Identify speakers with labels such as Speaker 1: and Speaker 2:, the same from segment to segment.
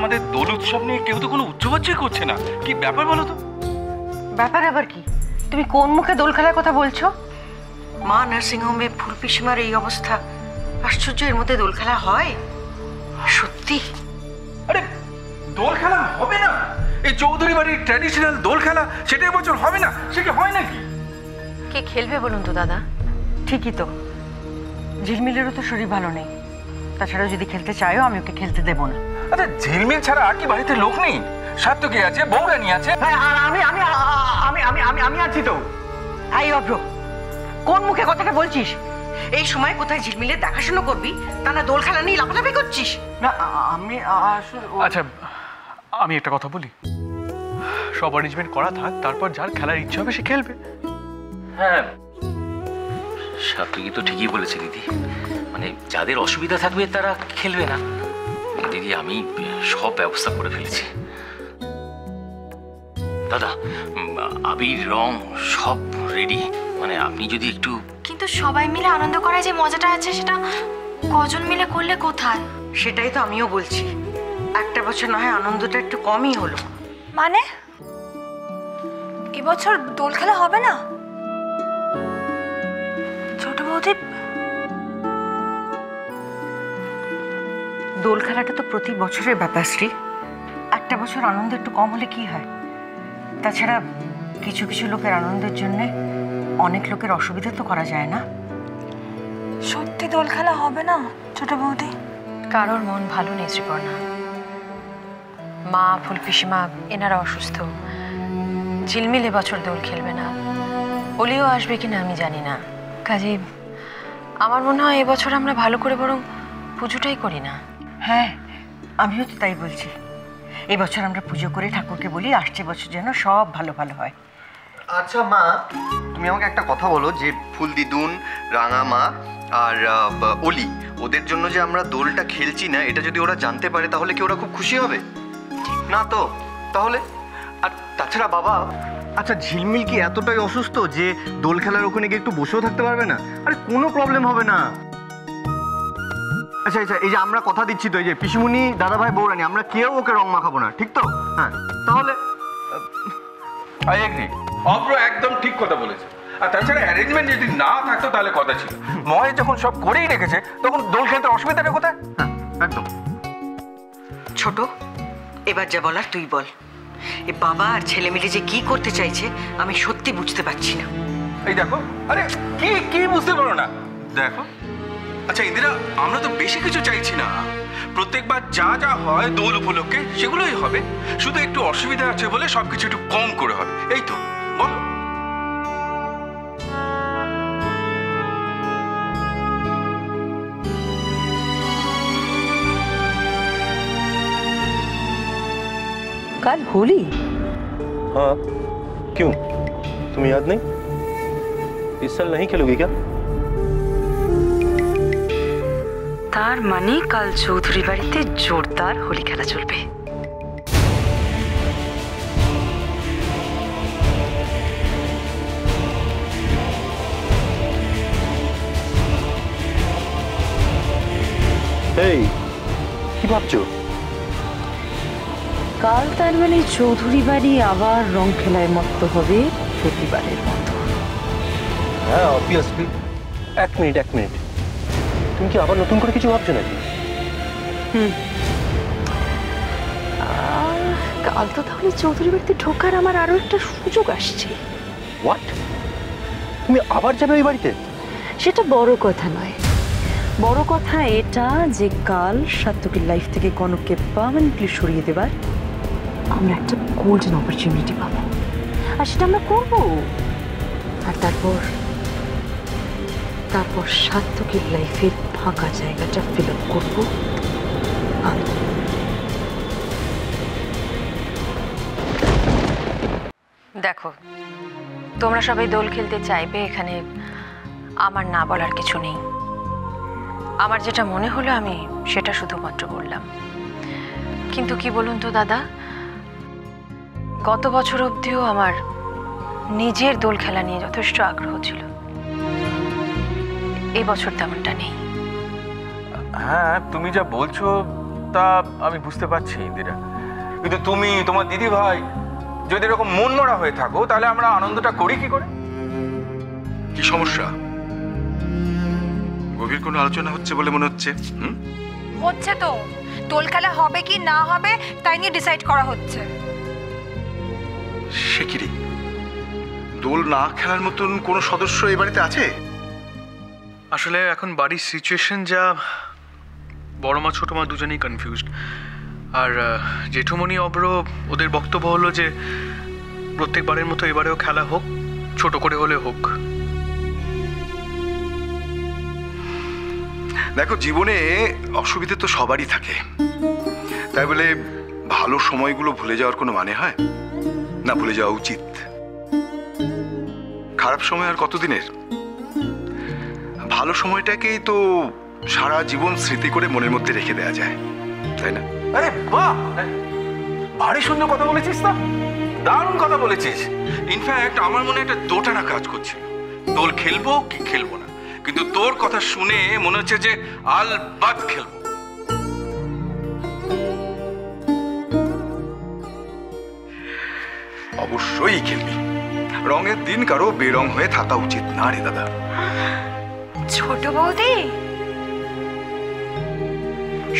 Speaker 1: আমাদের দোল উৎসব নিয়ে কেউ তো কোনো উচ্চবাচ্যই করছে না। কি ব্যাপার বলো তো?
Speaker 2: ব্যাপার আবার কি? তুমি কোন মুখে দোল খেলার কথা বলছো? মা নার্সিংহোমে ফুল পিসিমার এই অবস্থা, আশ্চর্য, এর মধ্যে দোল খেলা হয়? সত্যি?
Speaker 1: আরে দোল খেলা হবে না? এই চৌধুরী বাড়ির ট্র্যাডিশনাল দোল খেলা সেটা এবছর হবে না? সে কি হয় নাকি?
Speaker 2: কে খেলবে বলুন তো দাদা? ঠিকই তো, ঝিলমিলেরও তো শরীর ভালো নেই। তাছাড়া যদি খেলতে চাইও আমি ওকে খেলতে দেবো না।
Speaker 1: আচ্ছা ঝিলমিল ছাড়া আর কি বাড়িতে লোক নেই? সার্থকী আছে, বৌরানী আছে।
Speaker 3: হ্যাঁ, আর আমি আছি তো।
Speaker 2: এই অভ্র, কোন মুখে কথাটা বলছিস? এই সময় কোথায় ঝিলমিলের দেখাশোনা করবি, তা না দোল খেলা নিয়ে লাফালাফি করছিস?
Speaker 3: না আমি আসলে
Speaker 4: আচ্ছা আমি একটা কথা বলি, সব অ্যারেঞ্জমেন্ট করা থাক, তারপর যার খেলার ইচ্ছে হবে সে খেলবে।
Speaker 5: হ্যাঁ সাত্বিকী তো ঠিকই বলেছে দিদি, মানে যাদের অসুবিধা থাকবে তারা খেলবে না। দিদি আমি সব ব্যবস্থা করে ফেলেছি। দাদা আবির রং সব রেডি, মানে আপনি যদি একটু।
Speaker 6: কিন্তু সবাই মিলে আনন্দ করার যে মজাটা আছে সেটা কজন মিলে করলে কোথায়?
Speaker 2: সেটাই তো আমিও বলছি, একটা বছর না হয় আনন্দটা একটু কমই হলো।
Speaker 6: মানে এবছর দোল খেলা হবে না? ছোট বৌদি,
Speaker 2: দোল খেলাটা তো প্রতি বছরের ব্যাপার শ্রী, একটা বছর আনন্দ একটু কম হলে কি হয়? তাছাড়া কিছু কিছু লোকের আনন্দের জন্য অনেক লোকের অসুবিধা তো করা যায় না।
Speaker 6: সত্যি দোল খেলা হবে না ছোট বৌদি?
Speaker 7: কারোর মন ভালো নেই শ্রীপর্ণা। মা, ফুল পিসিমা এনারা অসুস্থ, ঝিলমিল এবছর দোল খেলবে না, অলিও আসবে কিনা আমি জানি না। কাজেই আমার মনে হয় এবছর আমরা ভালো করে বরং পুজোটাই করি না।
Speaker 2: হ্যাঁ, আমিও তো তাই বলছি, এবছর আমরা পুজো করে ঠাকুরকে বলি আসছে বছর যেন সব ভালো ভালো হয়।
Speaker 8: আচ্ছা মা, তুমি আমাকে একটা কথা বলো, যে ফুল দিদুন, রাঙা মা আর অলি, ওদের জন্য যে আমরা দোলটা খেলছি না, এটা যদি ওরা জানতে পারে তাহলে কি ওরা খুব খুশি হবে না? তো তাহলে আর তাছাড়া বাবা, আচ্ছা ঝিলমিল কি এতটাই অসুস্থ যে দোল খেলার ওখানে গিয়ে একটু বসেও থাকতে পারবে না? আরে কোনো প্রবলেম হবে না। আচ্ছা আচ্ছা, এই যে আমরা কথা দিচ্ছি তো, এই যে পিসিমুনি, দাদাভাই, বৌরানী, আমরা কেউ ওকে রং মাখাবো না, ঠিক তো? হ্যাঁ, তাহলে
Speaker 1: আই এগ্রি, অব্র একদম ঠিক কথা বলেছে। আর তাছাড়া অ্যারেঞ্জমেন্ট যদি না থাকতো তাহলে কথা ছিল, ময় যখন সব করেই রেখেছে তখন দোল খেলতে অসুবিধাটা কোথায়?
Speaker 8: হ্যাঁ একদম।
Speaker 2: ছোট, এবার যা বলার তুই বল। এ বাবা আর ছেলে মিলে যে কি করতে চাইছে আমি সত্যি বুঝতে পারছি না।
Speaker 1: এই দেখো, আরে কি কি বুঝতে পারো না? দেখো, আচ্ছা ইন্দিরা, আমরা তো বেশি কিছু চাইছি না, প্রত্যেকবার যা যা হয় দোল উপলক্ষে সেগুলোই হবে, শুধু একটু অসুবিধা আছে বলে সবকিছু একটু কম করে হবে, এই তো বলো।
Speaker 2: कल होली?
Speaker 9: हाँ, क्यों? तुम्हें याद नहीं? इस साल नहीं खेलोगी क्या?
Speaker 7: তার মানে কাল চৌধুরী বাড়িতে জোরদার হোলি খেলা চলবে।
Speaker 9: এই কি ভাবছো?
Speaker 10: কাল তার মানে চৌধুরী বাড়ি আবার রং খেলায় মত্ত হবে প্রতিবারের মতো।
Speaker 9: হ্যাঁ অবভিয়াসলি। এক মিনিট, তুমি কি আবার নতুন করে কিছু ভাবছো নাকি?
Speaker 10: কাল তো তাহলে চৌধুরী বাড়িতে ঢোকার আমার আরো একটা সুযোগ আসছে।
Speaker 9: হোয়াট? তুমি আবার যাবে ওই বাড়িতে?
Speaker 10: সেটা বড় কথা নয়, বড় কথা এটা যে কাল সাত্তকীর লাইফ থেকে কনককে পার্মানেন্টলি সরিয়ে দেবার আমরা একটা গোল্ডেন অপরচুনিটি পাবো, আর সেটা আমরা করবো। আর তারপর সাত্তকীর লাইফের ফাঁকা জায়গাটা ফিল আপ করবো আমি।
Speaker 7: দেখো, তোমরা সবাই দোল খেলতে চাইবে, এখানে আমার না বলার কিছু নেই। আমার যেটা মনে হলো আমি সেটা শুধুমাত্র বললাম। কিন্তু কি বলুন তো দাদা, গত বছর অবধিও আমার নিজের দোল খেলা নিয়ে যথেষ্ট আগ্রহ ছিল, এই বছর তেমনটা নেই।
Speaker 1: হ্যাঁ তুমি যা বলছো তা আমি বুঝতে পারছি ইন্দিরা, কিন্তু তুমি তোমার দিদি ভাই যদি এরকম মন মরা হয়ে থাকো তাহলে আমরা আনন্দটা করি কি করে?
Speaker 11: কি সমস্যা? গভীর কোনো আলোচনা হচ্ছে বলে মনে হচ্ছে।
Speaker 6: হচ্ছে তো, দোল খেলা হবে কি না হবে তাই নিয়ে ডিসাইড করা হচ্ছে।
Speaker 11: সে কি রে, দোল না খেলার মতন কোনো সদস্য এই বাড়িতে আছে?
Speaker 4: আসলে এখন বাড়ির সিচুয়েশন যা, বড় মা ছোট মা দুজনেই কনফিউজড। আর জেঠুমণি অব্র ওদের বক্তব্য হলো যে প্রত্যেকবারের মতো এবারেও খেলা হোক, ছোট করে হলে হোক।
Speaker 11: দেখো, জীবনে অসুবিধা তো সবারই থাকে, তাই বলে ভালো সময়গুলো ভুলে যাওয়ার কোনো মানে হয় না? ভুলে যাওয়া উচিত। খারাপ সময় আর কতদিনের? ভালো সময়টাকেই তো সারা জীবন স্মৃতি করে মনের মধ্যে রেখে দেওয়া যায়, তাই না?
Speaker 1: আরে বাহ, ভারী সুন্দর কথা বলেছিস না, দারুণ কথা বলেছিস। ইনফ্যাক্ট আমার মনে একটা দোটানা কাজ করছিল, দোল খেলবো কি খেলবো না, কিন্তু তোর কথা শুনে মনে হচ্ছে যে আলবাত খেলবো।
Speaker 11: অবশ্যই খেলবি। রঙের দিন কারো বেরং হয়ে থাকা উচিত না রে দাদা।
Speaker 6: ছোট বৌদি,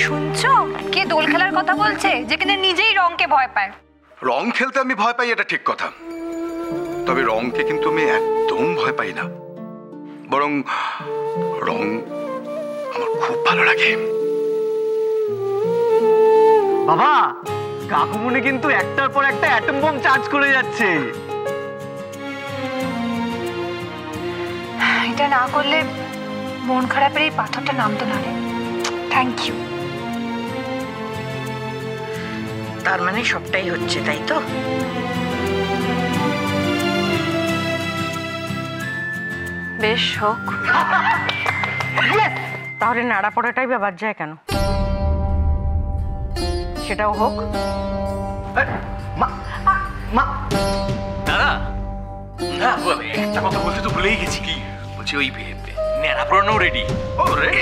Speaker 6: শুনছো কে দোল খেলার কথা বলছে, যে কিনা নিজেই রংকে ভয় পায়?
Speaker 11: রং খেলতে আমি ভয় পাই এটা ঠিক কথা, তবে রংকে কিন্তু আমি একদম ভয় পাই না, বরং রং আমার খুব ভালো লাগে।
Speaker 3: বাবা, কাকুমনি কিন্তু একটার পর একটা অ্যাটম বম চার্জ করে যাচ্ছে।
Speaker 6: এটা না করলে মন খারাপের এই পাথরটা নামতো না রে। Thank you.
Speaker 2: তার মানে সবটাই হচ্ছে, তাই তো?
Speaker 7: বেশ হোক।
Speaker 2: তাহলে নাড়া পড়াটাই বা বাদ যায় কেন? সেটাও হোক।
Speaker 5: দাদা, না একটা কথা বলতে তো ভুলেই গেছি। কি বলছি? ওই নেড়া পড়ানো রেডি। ও রে,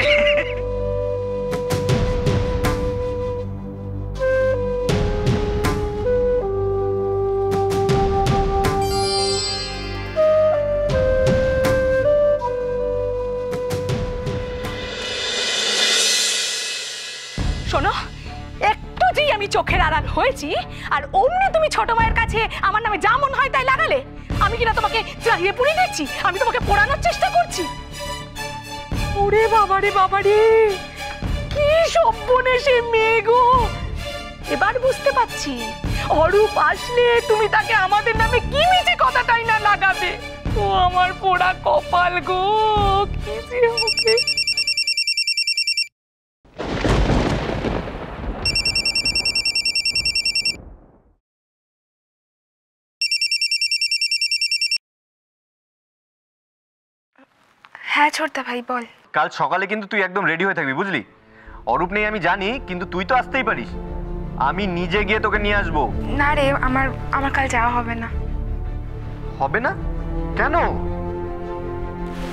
Speaker 12: শোনো, একটু যেই আমি চোখের আড়াল হয়েছি আর অমনি তুমি ছোট মায়ের কাছে আমার নামে যা মন হয় তাই লাগালে। আমি কিনা তোমাকে চাহিয়ে পুড়ে দিচ্ছি? আমি তোমাকে পোড়ানোর চেষ্টা করছি? ওরে বাবারে বাবারে, কি সর্বনেশে মেয়ে গো! এবার বুঝতে পারছি অরূপ আসলে তুমি তাকে আমাদের নামে কি মিছে কথাটাই না লাগাবে। ও আমার পোড়া কপাল গো, কি যে হবে।
Speaker 6: হ্যাঁ ছোটদা ভাই, বল।
Speaker 3: কাল সকালে কিন্তু তুই একদম রেডি হয়ে থাকবি, বুঝলি? অরূপ নেই আমি জানি, কিন্তু তুই তো আসতেই পারিস। আমি নিজে গিয়ে তোকে নিয়ে আসবো।
Speaker 6: না রে, আমার কাল যাওয়া হবে না।
Speaker 3: হবে না? কেন?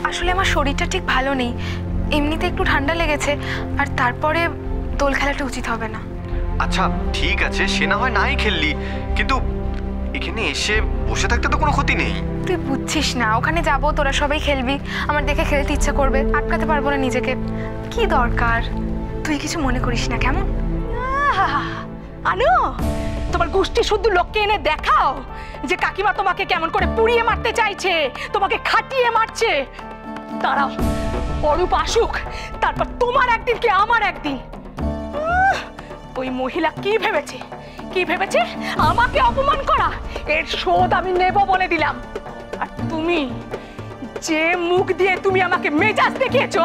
Speaker 6: আসলে আমার শরীরটা ঠিক ভালো নেই, এমনিতে একটু ঠান্ডা লেগেছে, আর তারপরে দোল খেলাটা উচিত হবে না।
Speaker 8: আচ্ছা ঠিক আছে, সে না হয় নাই খেললি, কিন্তু এখানে এসে বসে থাকতে তো কোনো ক্ষতি নেই।
Speaker 6: তুই বুঝছিস না, ওখানে যাবো, তোরা সবাই খেলবি, আমার দেখে খেলতে ইচ্ছা করবে, আটকাতে পারবো না নিজেকে। কি দরকার? তুই কিছু মনে করিস না, কেমন?
Speaker 12: আনো, তোমার গোষ্ঠী শুদ্ধ লোককে এনে দেখাও যে কাকিমা তোমাকে কেমন করে পুড়িয়ে মারতে চাইছে, তোমাকে খাটিয়ে মারছে। দাঁড়াও, অরূপ আসুক, তারপর তোমার একদিন কি আমার একদিন। ওই মহিলা কি ভেবেছে আমাকে অপমান করা? এর শোধ আমি নেব বলে দিলাম। আর তুমি যে মুখ দিয়ে তুমি আমাকে মেজাজ দেখিয়েছো,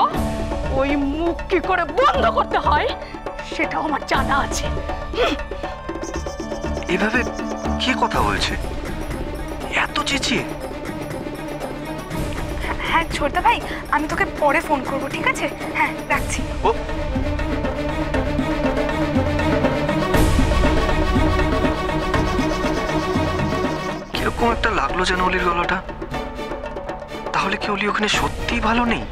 Speaker 12: ওই মুখ কি করে বন্ধ করতে হয় সেটাও আমার জানা আছে।
Speaker 8: এভাবে কি কথা বলছে? এত চেঁচিয়ে?
Speaker 6: হ্যাঁ ছোটদা ভাই, আমি তোকে পরে ফোন করবো, ঠিক আছে? হ্যাঁ, রাখছি।
Speaker 8: কিরকম একটা লাগলো যেন অলির গলাটা। তাহলে কি অলি ওখানে সত্যিই ভালো নেই?